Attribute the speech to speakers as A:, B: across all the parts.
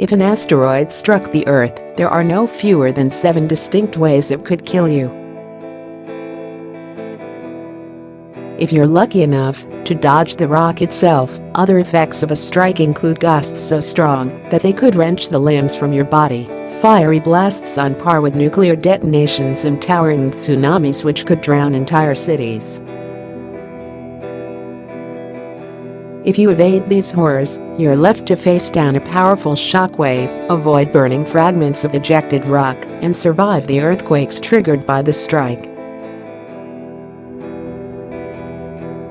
A: If an asteroid struck the Earth, there are no fewer than 7 distinct ways it could kill you. If you're lucky enough to dodge the rock itself, other effects of a strike include gusts so strong that they could wrench the limbs from your body, fiery blasts on par with nuclear detonations, and towering tsunamis which could drown entire cities. If you evade these horrors, you're left to face down a powerful shockwave, avoid burning fragments of ejected rock, and survive the earthquakes triggered by the strike.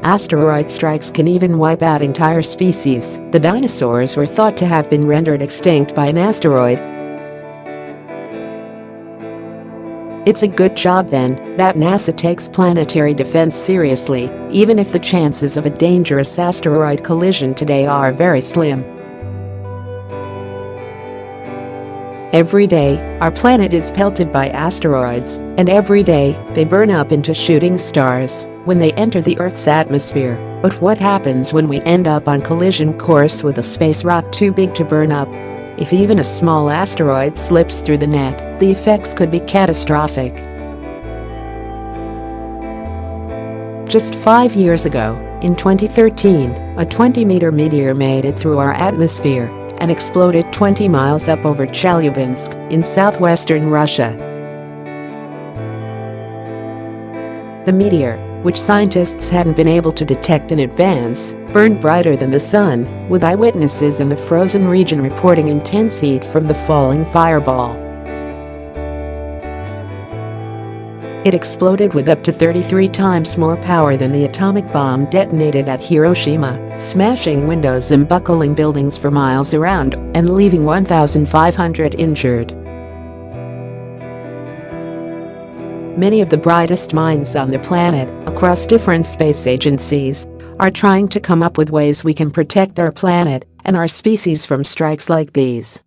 A: Asteroid strikes can even wipe out entire species. The dinosaurs were thought to have been rendered extinct by an asteroid. It's a good job then that NASA takes planetary defense seriously, even if the chances of a dangerous asteroid collision today are very slim. Every day, our planet is pelted by asteroids, and every day, they burn up into shooting stars when they enter the Earth's atmosphere. But what happens when we end up on collision course with a space rock too big to burn up? If even a small asteroid slips through the net, the effects could be catastrophic. Just 5 years ago, in 2013, a 20-meter meteor made it through our atmosphere and exploded 20 miles up over Chelyabinsk in southwestern Russia. The meteor, which scientists hadn't been able to detect in advance, burned brighter than the sun, with eyewitnesses in the frozen region reporting intense heat from the falling fireball. It exploded with up to 33 times more power than the atomic bomb detonated at Hiroshima, smashing windows and buckling buildings for miles around and leaving 1,500 injured. Many of the brightest minds on the planet, across different space agencies, are trying to come up with ways we can protect our planet and our species from strikes like these.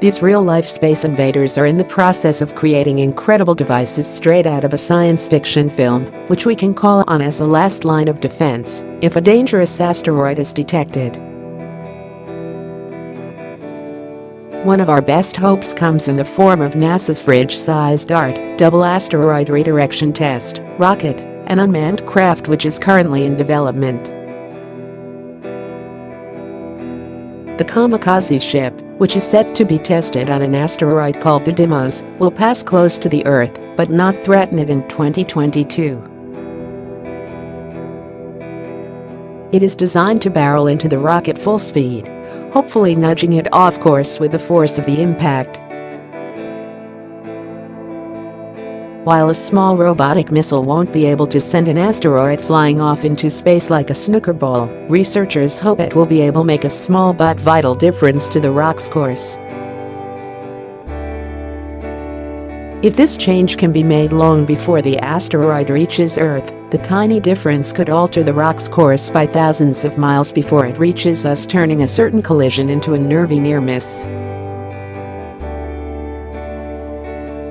A: These real-life space invaders are in the process of creating incredible devices straight out of a science fiction film, which we can call on as a last line of defense if a dangerous asteroid is detected. One of our best hopes comes in the form of NASA's fridge-sized double asteroid redirection test rocket, an unmanned craft which is currently in development. The kamikaze ship, which is set to be tested on an asteroid called Didymos, will pass close to the Earth but not threaten it in 2022. It is designed to barrel into the rock at full speed, hopefully nudging it off course with the force of the impact. While a small robotic missile won't be able to send an asteroid flying off into space like a snooker ball, researchers hope it will be able to make a small but vital difference to the rock's course. If this change can be made long before the asteroid reaches Earth, the tiny difference could alter the rock's course by thousands of miles before it reaches us, turning a certain collision into a nervy near-miss.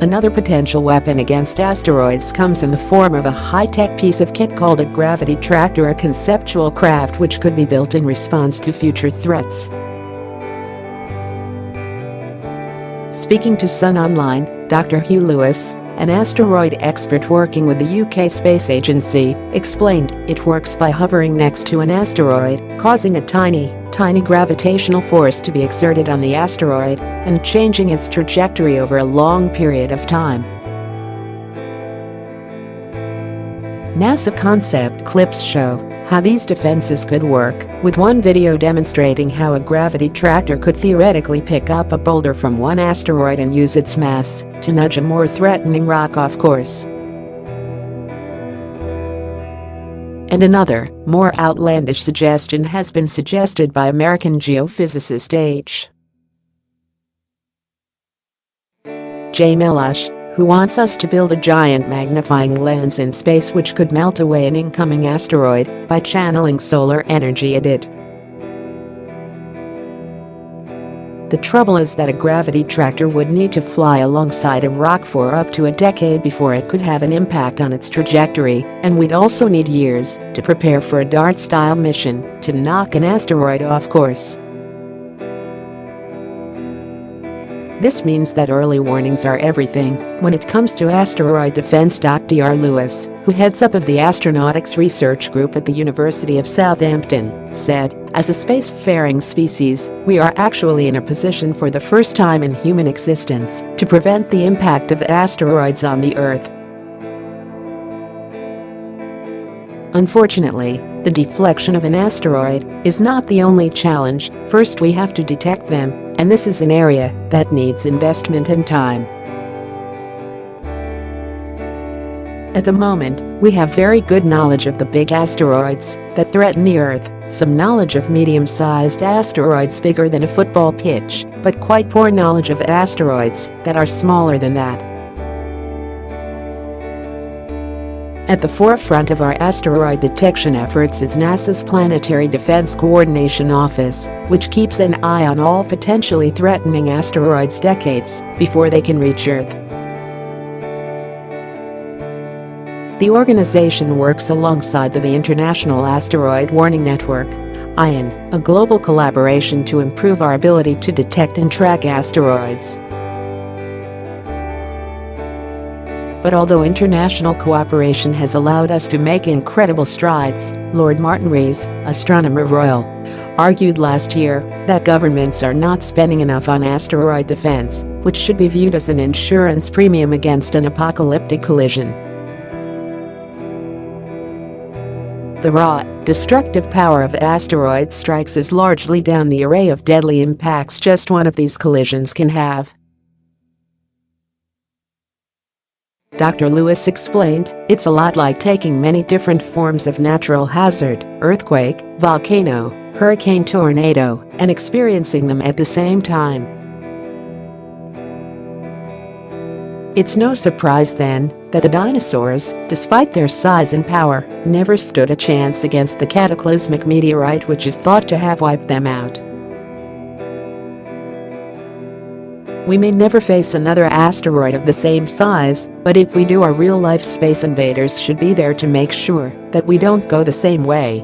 A: Another potential weapon against asteroids comes in the form of a high-tech piece of kit called a gravity tractor, a conceptual craft which could be built in response to future threats. Speaking to Sun Online, Dr. Hugh Lewis, an asteroid expert working with the UK Space Agency, explained it works by hovering next to an asteroid, causing a tiny gravitational force to be exerted on the asteroid and changing its trajectory over a long period of time. NASA concept clips show how these defenses could work, with one video demonstrating how a gravity tractor could theoretically pick up a boulder from one asteroid and use its mass to nudge a more threatening rock off course. And another, more outlandish suggestion has been suggested by American geophysicist J. Melash, who wants us to build a giant magnifying lens in space which could melt away an incoming asteroid by channeling solar energy at it. The trouble is that a gravity tractor would need to fly alongside a rock for up to a decade before it could have an impact on its trajectory, and we'd also need years to prepare for a DART-style mission to knock an asteroid off course. This means that early warnings are everything when it comes to asteroid defense. Dr. Lewis, who heads up of the Astronautics Research Group at the University of Southampton, said, "As a spacefaring species, we are actually in a position for the first time in human existence to prevent the impact of asteroids on the Earth." Unfortunately, the deflection of an asteroid is not the only challenge. First, we have to detect them, and this is an area that needs investment and time. At the moment, we have very good knowledge of the big asteroids that threaten the Earth, some knowledge of medium-sized asteroids bigger than a football pitch, but quite poor knowledge of asteroids that are smaller than that. At the forefront of our asteroid detection efforts is NASA's Planetary Defense Coordination Office, which keeps an eye on all potentially threatening asteroids decades before they can reach Earth. The organization works alongside the International Asteroid Warning Network, (IAN), a global collaboration to improve our ability to detect and track asteroids. But although international cooperation has allowed us to make incredible strides, Lord Martin Rees, Astronomer Royal, argued last year that governments are not spending enough on asteroid defense, which should be viewed as an insurance premium against an apocalyptic collision. The raw, destructive power of asteroid strikes is largely down the array of deadly impacts just one of these collisions can have. Dr. Lewis explained, "It's a lot like taking many different forms of natural hazard, earthquake, volcano, hurricane, tornado, and experiencing them at the same time. It's no surprise then that the dinosaurs, despite their size and power, never stood a chance against the cataclysmic meteorite which is thought to have wiped them out. We may never face another asteroid of the same size, but if we do, our real-life space invaders should be there to make sure that we don't go the same way."